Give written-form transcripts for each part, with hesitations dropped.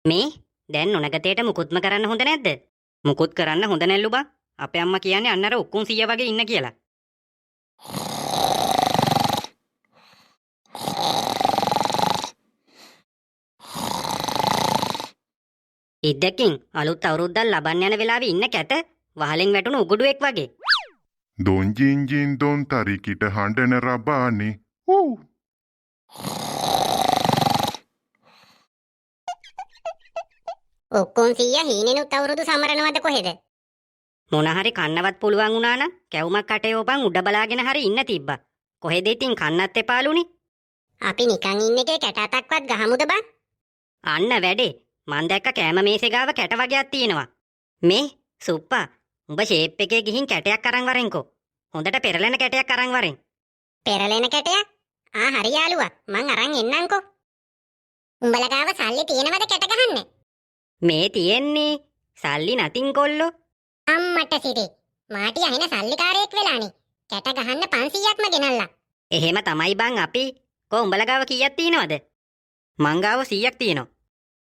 මේ දැන් නොනගතේට මුකුත්ම කරන්න හොඳ නැද්ද? මුකුත් කරන්න හොඳ නැල්ලු බං. අපේ අම්මා කියන්නේ අන්න අර උක්කුම් සීයා වගේ ඉන්න කියලා. ඉද්දකින් අලුත් අවුරුද්දක් ලබන්න යන වෙලාවේ ඉන්න කැට වහලෙන් වැටුණු උගුඩුවෙක් වගේ. Don jin jin don tarikita handana rabani. ඔක්කොම සීයා හීනෙනුත් අවුරුදු සමරනවද කොහෙද? මොන හරි කන්නවත් පුළුවන් වුණා නම් කැවුමක් කටේ ඕපන් උඩ බලාගෙන හරි ඉන්න තිබ්බා. කොහෙද ඉතින් කන්නත් එපාලුනේ. අපි නිකන් ඉන්න එකේ කැට අතක්වත් ගහමුද බං? අන්න වැඩේ. මං දැක්ක කෑම මේසේ ගාව කැට වගේක් තියෙනවා. මේ සුප්පා උඹ ෂේප් එකේ ගිහින් කැටයක් අරන් වරෙන්කෝ. හොඳට පෙරලෙන කැටයක් අරන් වරෙන්. පෙරලෙන කැටයක්? හරි යාළුවා මං අරන් එන්නම්කෝ. උඹලා ගාව සල්ලි තියෙනවද කැට ගහන්න? මේ තියෙන්නේ සල්ලි නතින් කොල්ලෝ. අම්මට සිරි. මාටි අහින සල්ලිකාරයෙක් වෙලානේ. කැට ගහන්න 500ක්ම ගෙනල්ලා. එහෙම තමයි බං අපි. කො උඹලා ගාව කීයක් තියෙනවද? මං ගාව 100ක් තියෙනවා.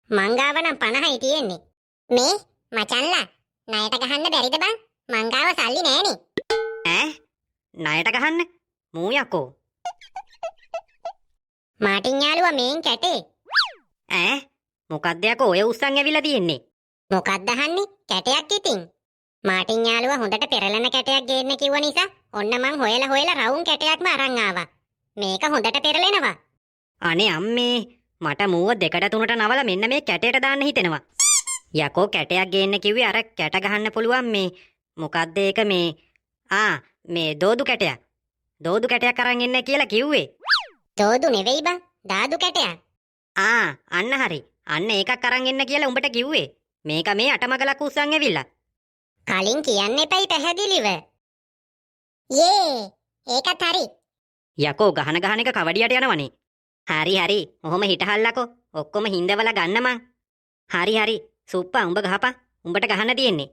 මං ගාව නම් 50යි තියෙන්නේ. මේ මචන්ලා ණයට ගහන්න බැරිද බං? මං ගාව සල්ලි නෑනේ. ඈ ණයට ගහන්න මූ යකෝ. මාටින් යාළුවා මේන් කැටේ. ඈ මොකක්ද යකෝ ඔය උස්සන් ඇවිල්ලා තියෙන්නේ? මොකක්ද අහන්නේ? කැටයක් ඉතින්. මාටින් යාළුවා හොඳට පෙරලෙන කැටයක් ගේන්න කිව්ව නිසා ඔන්න මං හොයලා රවුම් කැටයක්ම අරන් ආවා. මේක හොඳට පෙරලෙනවා. අනේ අම්මේ මට මූව දෙකට තුනට නවලා මෙන්න මේ කැටයට දාන්න හිතෙනවා. යකෝ කැටයක් ගේන්න කිව්වේ අර කැට ගහන්න පුළුවන් මේ මොකද්ද ඒක මේ මේ දෝදු කැටයක්. දෝදු කැටයක් අරන් එන්න කියලා කිව්වේ. දෝදු නෙවෙයි බං. දාදු කැටයක්. අන්න හරි. අන්න ඒකක් අරන් එන්න කියලා උඹට කිව්වේ. මේක මේ අටමගලක් උස්සන් ඇවිල්ලා. කලින් කියන්න එපයි පැහැදිලිව. යේ ඒකත් හරි. යකෝ ගහන එක කවඩියට යනවනේ. හරි ඔහොම හිටහල්ලකෝ. ඔක්කොම හින්දවලා ගන්න මං. හරි සුප්පා උඹ ගහපන්. උඹට ගහන්න තියෙන්නේ.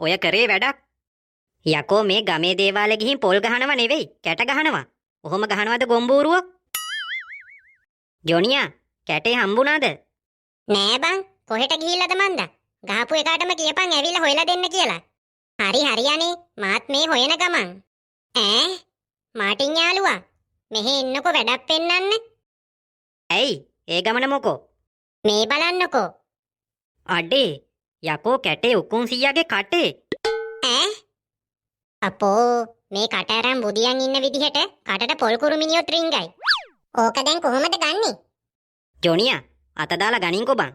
ඔය කරේ වැඩක්. යකෝ මේ ගමේ දේවාලේ ගිහින් පොල් ගහනව නෙවෙයි කැට ගහනවා. ඔහොම ගහනවද ගොම්බූරුවෝ? ජොනියා කැටේ හම්බුණාද? නෑ බං. කොහෙට ගිහිල්ලාද මන්ද? ගහපු එකාටම කියපන් ඇවිල්ලා හොයලා දෙන්න කියලා. හරි අනේ මාත් මේ හොයන ගමන්. මාටින් යාළුවා මෙහෙ එන්නකෝ වැඩක් පෙන්නන්න. ඇයි ඒ ගමන මොකෝ? මේ බලන්නකෝ. අඩේ යකෝ කැටේ උකුන් සීයාගේ කටේ. අපෝ මේ කට අරන් බුදියන් ඉන්න විදිහට කටට පොල් කුරුමිනියොත් රින්ගයි. ඕක දැන් කොහොමද ගන්නෙ? ජොනියා අත දාලා ගනින්කෝ බං.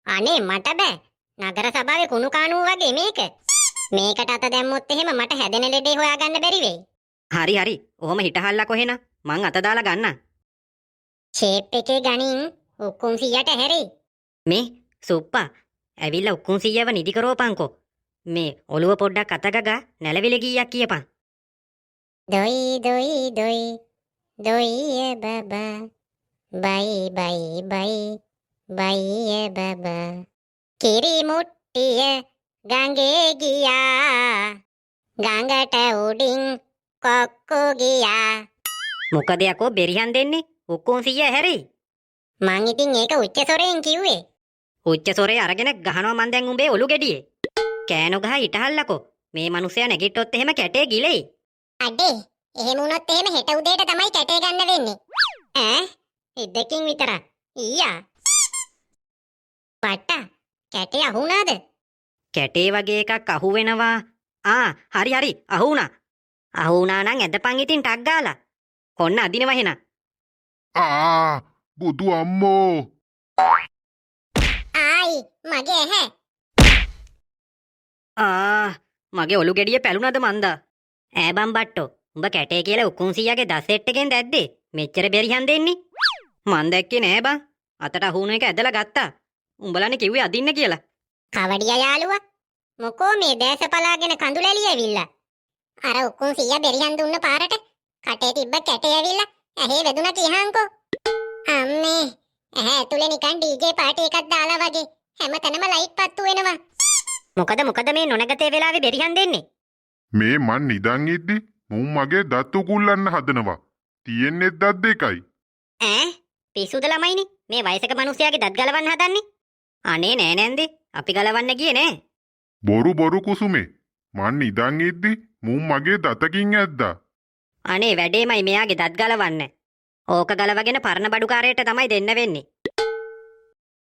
අනේ මට බෑ. නගර සභාවේ කුණු කානුව වගේ මේක. මේකට අත දැම්මොත් එහෙම මට හැදෙන ලෙඩේ හොයාගන්න බැරි වෙයි. හරි ඔහොම හිටහල්ලා කොහෙන මං අත දාලා ගන්නම්. ෂේප් එකේ ගනින් උකුන් සීයට හැරෙයි. මේ සුප්පා ඇවිල්ලා උකුන් සීයව නිදි කරවපන්කෝ. මේ ඔළුව පොඩ්ඩක් අතගගා නැලවිලි ගීයක් කියපන්. දොයි දොයි බබා බයි බබා කිරි මුට්ටිය ගඟේ ගියා ගඟට උඩින් කොක්කු ගියා. මොකද යකෝ බෙරිහන් දෙන්නේ? උකුන් සීය හැරෙයි. මං ඉතින් ඒක උච්ච සොරෙන් කිව්වේ. උච්ච සොරේ අරගෙන ගහනවා මන් දැන් උඹේ ඔලු ගෙඩියේ. කෑනෝ ගහ හිටහල්ලකෝ. මේ මිනිස්සයා නැගිට්ටොත් එහෙම කැටේ ගිලෙයි. අඩේ එහෙම වුණොත් එහෙම හෙට උදේට තමයි කැටේ ගන්න වෙන්නේ. ඉද්දකින් විතර. ඊයා. පට්ටා කැටේ අහුණාද? කැටේ වගේ එකක් අහු වෙනවා. හරි අහුණා. අහුණා නම් ඇදපන් ඉතින් ටක් ගාලා. කොන්න අදිනවා එහෙනම්. Budu ammo. ආයි මගේ ඇහැ. මගේ ඔලු ගෙඩිය පැලුණාද මන්දා? ඈ බම් බට්ටෝ. උඹ කැටේ කියලා උකුන් සීයාගේ දස් සෙට් එකෙන් දැද්දේ. මෙච්චර බෙරිහන් දෙන්නේ. මන් දැක්කේ නෑ බං. අතට අහුණු එක ඇදලා ගත්තා. උඹලානේ කිව්වේ අදින්න කියලා. කවඩියා යාළුවා. මොකෝ මේ දැස පලාගෙන කඳුලැලි ඇවිල්ලා. අර උකුන් සීයා බෙරිහන් දුන්න පාරට කටේ තිබ්බ කැටේ ඇවිල්ලා ඇහි වැදුනා කියහන්කෝ. අම්මේ ඇහැ ඇතුලේ නිකන් ඩීජේ පාටි එකක් දාලා වගේ හැමතැනම ලයිට් පත්තු වෙනවා. මොකද මේ නොනගතේ වෙලාවේ බෙරිහන් දෙන්නේ? මේ මන් නිදන් ඉද්දි මුන් මගේ දත් උකුල්ලන්න හදනවා. තියෙන්නෙත් දත් දෙකයි. ඈ පිස්සුද ළමයිනි මේ වයසක මිනිහයාගේ දත් ගලවන්න හදන්නේ? අනේ නෑ නැන්දේ අපි ගලවන්න ගියේ නෑ. බොරු කුසුමේ. මන් නිදන් ඉද්දි මුන් මගේ දතකින් ඇද්දා. අනේ වැඩේමයි මෙයාගේ දත් ගලවන්න. ඕක ගලවගෙන පරණ බඩුකාරයට තමයි දෙන්න වෙන්නේ.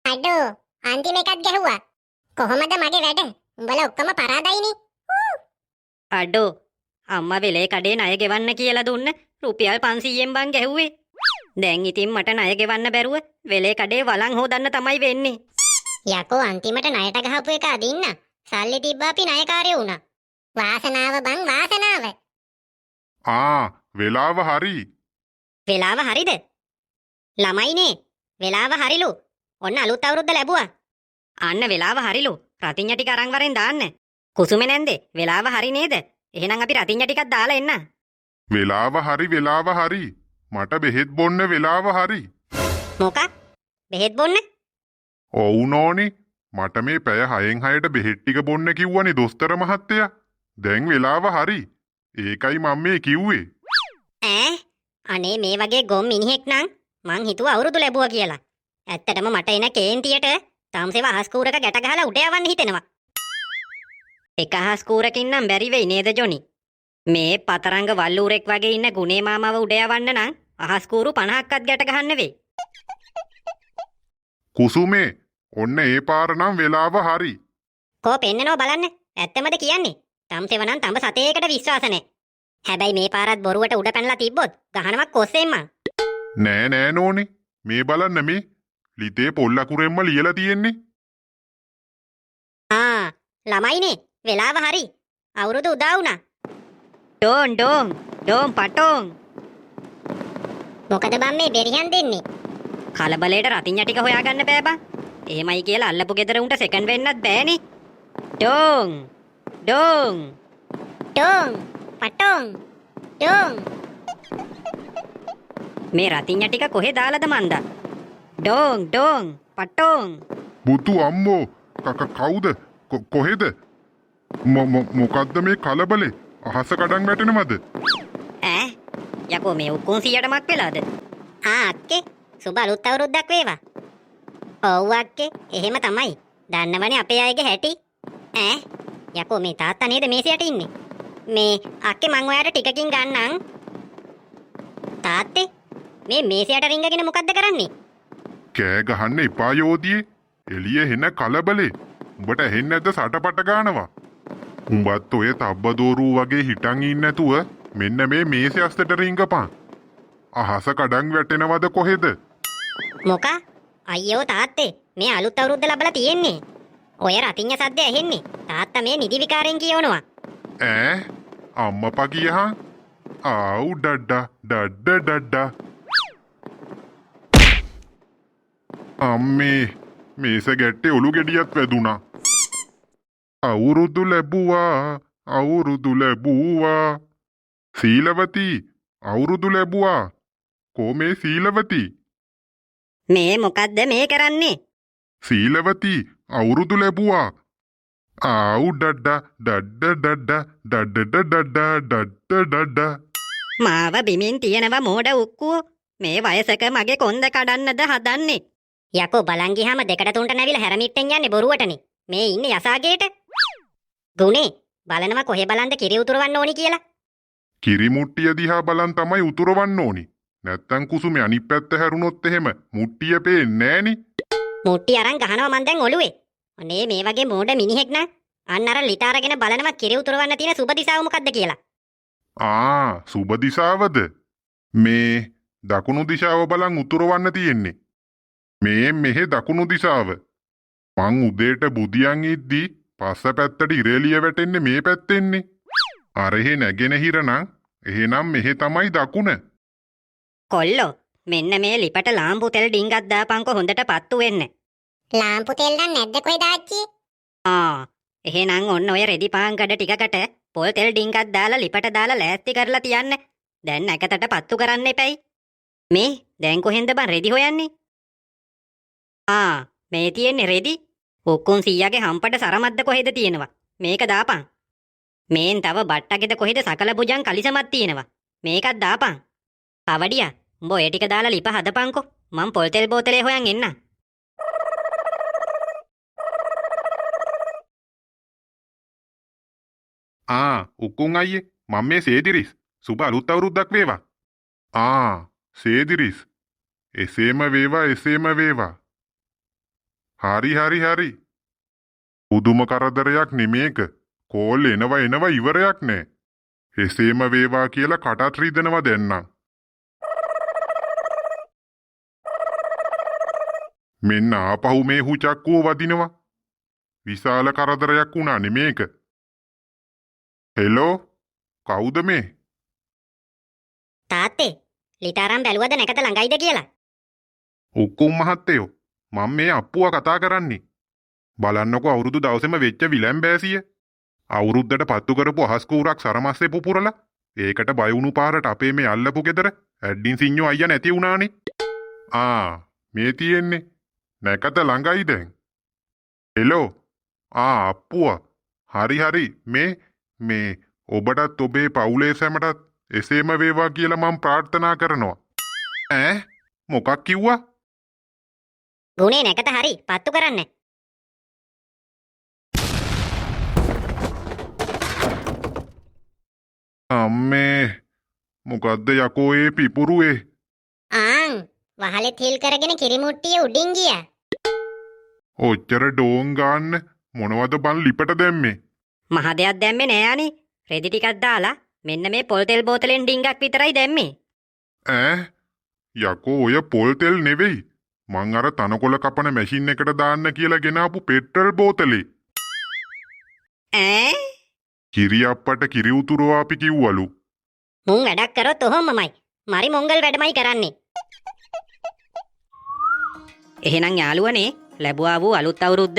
අඩෝ අන්තිම එකත් ගැහුවා. කොහොමද මගේ වැඩ? උඹලා ඔක්කොම පරාදයිනේ. අඩෝ අම්මා වෙලේ කඩේ ණය ගෙවන්න කියලා දුන්න රුපියල් 500න් බං ගැහුවේ. දැන් ඉතින් මට ණය ගෙවන්න බැරුව වෙලේ කඩේ වළං හොදන්න තමයි වෙන්නේ. යකෝ අන්තිමට ණයට ගහපු එක අදින්න. සල්ලි තිබ්බා අපි ණයකාරයෝ වුණා. වාසනාව බං වාසනාව. වෙලාව හරි. වෙලාව හරිද? ළමයිනේ වෙලාව හරිලු. ඔන්න අලුත් අවුරුද්ද ලැබුවා. අන්න වෙලාව හරිලු. රතිඤ්ඤ ටික අරන් වරෙන් දාන්න. කුසුමේ නැන්දේ වෙලාව හරි නේද? එහෙනම් අපි රතිඤ්ඤ ටිකක් දාලා එන්න. වෙලාව හරි. මට බෙහෙත් බොන්න වෙලාව හරි. මොකක්? බෙහෙත් බොන්න? ඔව් නෝනි. මට මේ පැය 6න් 6ට බෙහෙත් ටික බොන්න කිව්වනේ දොස්තර මහත්තයා. දැන් වෙලාව හරි. ඒකයි මම මේ කිව්වේ. ඈ අනේ මේ වගේ ගොම් මිනිහෙක් නම් මං හිතුවා අවුරුදු ලැබුවා කියලා. ඇත්තටම මට එන කේන්තියට තාම්සෙව අහස් කූරක ගැට ගහලා උඩ යවන්න හිතෙනවා. එක අහස් කූරකින් නම් බැරි වෙයි නේද ජොනි? මේ පතරංග වල්ලූරෙක් වගේ ඉන්න ගුණේ මාමව උඩ යවන්න නම් අහස් කූරු 50ක්වත් ගැට ගහන්න වෙයි. කුසුමේ ඔන්න ඒ පාර නම් වෙලාව හරි. කෝ පෙන්නනෝ බලන්න. ඇත්තමද කියන්නේ? තාම්සෙව නම් තඹ සතේකට විශ්වාස නැහැ. හැබැයි මේ පාරත් බොරුවට උඩ පැනලා තිබ්බොත් ගහනවක් කොස්සෙන් මං. නෑ නෝනි. මේ බලන්න මේ ලිතේ පොල් අකුරෙන්ම ලියලා තියෙන්නේ. ළමයිනේ වෙලාව හරි. අවුරුදු උදා වුණා. ඩෝන් පටෝන්. මොකද බං මේ බෙරිහන් දෙන්නේ? කලබලයට රතිඤ්ඤ ටික හොයාගන්න බෑ බං. එහෙමයි කියලා අල්ලපු ගෙදර උන්ට සෙකන්ඩ් වෙන්නත් බෑනේ. ඩෝන් පටෝන් ඩෝන්. මේ රතිඤ්ඤ ටික කොහෙ දාලාද මන්දා? ඩෝන් පටෝන්. බුතු අම්මෝ කවුද? කොහෙද? මොකද්ද මේ කලබලේ? අහස කඩන් වැටෙනවද? ඈ යකෝ මේ උක්කුන් 100ටමක් වෙලාද? අක්කේ සුබ අලුත් අවුරුද්දක් වේවා. ඔව් අක්කේ එහෙම තමයි. දන්නවනේ අපේ අයගේ හැටි. ඈ යකෝ මේ තාත්තා නේද මේසයට ඉන්නේ? මේ අක්කේ මං ඔයාලට ටිකකින් ගන්නම්. තාත්තේ මේ මේසයට රිංගගෙන මොකද්ද කරන්නේ? කෑ ගහන්න එපා යෝධියේ. එළිය හෙන කලබලේ. උඹට ඇහෙන්නේ නැද්ද සටපට ගානවා? උඹත් ඔය තබ්බදෝරු වගේ හිටන් ඉන්න නැතුව මෙන්න මේ මේසේ අස්තට රිංගපන්. අහස කඩන් වැටෙනවද කොහෙද? මොකා? අයියෝ තාත්තේ මේ අලුත් අවුරුද්ද ලබලා තියෙන්නේ. ඔය රතිඤ්ඤ සද්ද ඇහෙන්නේ. තාත්තා මේ නිදි විකාරෙන් කියවනවා. ඈ අම්මපා කියහන්. ආව් ඩඩ්ඩා. අම්මේ මේස ගැට්ටේ ඔලු ගෙඩියත් වැදුනා. අවුරුදු ලැබුවා. සීලවතී අවුරුදු ලැබුවා. කොමේ සීලවතී? මේ මොකද්ද මේ කරන්නේ? සීලවතී අවුරුදු ලැබුවා. ආව් ඩඩ්ඩා. මාව බිමින් තියනව මෝඩ උක්කුව. මේ වයසක මගේ කොන්ද කඩන්නද හදන්නේ? යකෝ බලන් ගියාම දෙකට තුනට නැවිලා හැරමිට්ටෙන් යන්නේ බොරුවටනේ. මේ ඉන්නේ යසාගේට. ගුණේ බලනවා කොහෙ බලන්ද කිරි උතුරවන්න ඕනි කියලා. කිරි මුට්ටිය දිහා බලන් තමයි උතුරවන්න ඕනි. නැත්තම් කුසුමේ අනිත් පැත්ත හැරුණොත් එහෙම මුට්ටිය පේන්නේ නෑනේ. මුට්ටිය අරන් ගහනවා මං දැන් ඔළුවේ. අනේ මේ වගේ මෝඩ මිනිහෙක් නම් අන්න අර ලිට අරගෙන බලනවා කිරි උතුරවන්න තියෙන සුබ දිසාව මොකද්ද කියලා. සුබ දිසාවද? මේ දකුණු දිශාව බලන් උතුරවන්න තියෙන්නේ. මෙහෙ දකුණු දිසාව. මං උදේට බුදියන් ඉද්දි පස්ස පැත්තට ඉරේලිය වැටෙන්නේ මේ පැත්තෙන්නේ. අර එහෙ නැගෙනහිර නම් එහෙනම් මෙහෙ තමයි දකුණ. කොල්ලෝ මෙන්න මේ ලිපට ලාම්පු තෙල් ඩිංගක් දාපන්කො හොඳට පත්තු වෙන්න. ලාම්පු තෙල් නම් නැද්ද කොහෙද ආච්චි? එහෙනම් ඔන්න ඔය රෙදි පාන් කඩ ටිකකට පොල් තෙල් ඩිංගක් දාලා ලිපට දාලා ලෑස්ති කරලා තියන්න. දැන් නැකතට පත්තු කරන්න එපැයි. මේ දැන් කොහෙන්ද බං රෙදි හොයන්නේ? මේ තියෙන්නේ රෙදි. උක්කුන් 100ගේ හම්පට සරමද්ද කොහෙද තියෙනවා? මේක දාපන්. මේන් තව බට්ටගෙද කොහෙද සකල බුජන් කලිසමක් තියෙනවා. මේකත් දාපන්. කවඩියා උඹ ඔය ටික දාලා ලිප හදපන්කෝ. මං පොල් තෙල් බෝතලේ හොයන් එන්න. උක්කුන් අයියේ මම මේ සේදිරිස් සුබ අලුත් අවුරුද්දක් වේවා. සේදිරිස් එසේම වේවා එසේම වේවා. හරි. පුදුම කරදරයක් නෙමේක. කෝල් එනවා ඉවරයක් නෑ. එසේම වේවා කියලා කටත් රිදෙනවා දෙන්නම්. මෙන්න ආපහු මේ හුචක්කුව වදිනවා. විශාල කරදරයක් වුණා නෙමේක. හෙලෝ කවුද මේ? තාත්තේ ලිටාරම් බැලුවද නැකත ළඟයිද කියලා? උක්කුම් මහත්තයෝ මම මේ අප්පුව කතා කරන්නේ. බලන්නකො අවුරුදු දවසෙම වෙච්ච විලැම්බෑසිය. අවුරුද්දට පත්තු කරපු අහස් කූරක් සරමස්සේ පුපුරලා ඒකට බය වුණු පාරට අපේ මේ අල්ලපු ගෙදර ඇඩ්ඩින් සිඤ්ඤෝ අයියා නැති වුණානේ. මේ තියෙන්නේ නැකත ළඟයි දැන්. හෙලෝ අප්පුව හරි මේ ඔබටත් ඔබේ පවුලේ සැමටත් එසේම වේවා කියලා මම ප්‍රාර්ථනා කරනවා. මොකක් කිව්වා? ගුණේ නැකත හරි පත්තු කරන්න. අම්මේ මොකද්ද යකෝ ඒ පිපුරුවේ? වහලෙත් හිල් කරගෙන කිරිමුට්ටිය උඩින් ගියා. ඔච්චර ඩෝන් ගන්න මොනවද බන් ලිපට දැම්මේ? මහ දෙයක් දැම්මේ නෑ අනේ. රෙදි ටිකක් දාලා මෙන්න මේ පොල් තෙල් බෝතලෙන් ඩිංගක් විතරයි දැම්මේ. යකෝ ඔය පොල් තෙල් නෙවෙයි. මං අර තනකොළ කපන මැෂින් එකට දාන්න කියලා ගෙනාපු පෙට්‍රල් බෝතලේ. කිරි අප්පට කිරි උතුරවා අපි කිව්වලු. මුන් වැඩක් කරොත් ඔහොමමයි. මරි මොංගල් වැඩමයි කරන්නේ. එහෙනම් යාළුවනේ ලැබුවා වූ අලුත් අවුරුද්ද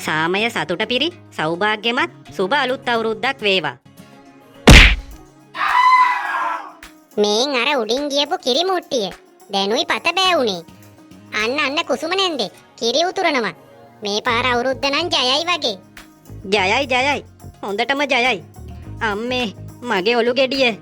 සාමය සතුට පිරි සෞභාග්‍යමත් සුබ අලුත් අවුරුද්දක් වේවා. මේන් අර උඩින් ගියපු කිරිමුට්ටිය දැනුයි පත බෑවුනේ. අන්න කුසුම නැන්දේ කිරි උතුරනවා. මේ පාර අවුරුද්ද නම් ජයයි වගේ. ජයයි හොඳටම ජයයි. අම්මේ මගේ ඔලු ගෙඩිය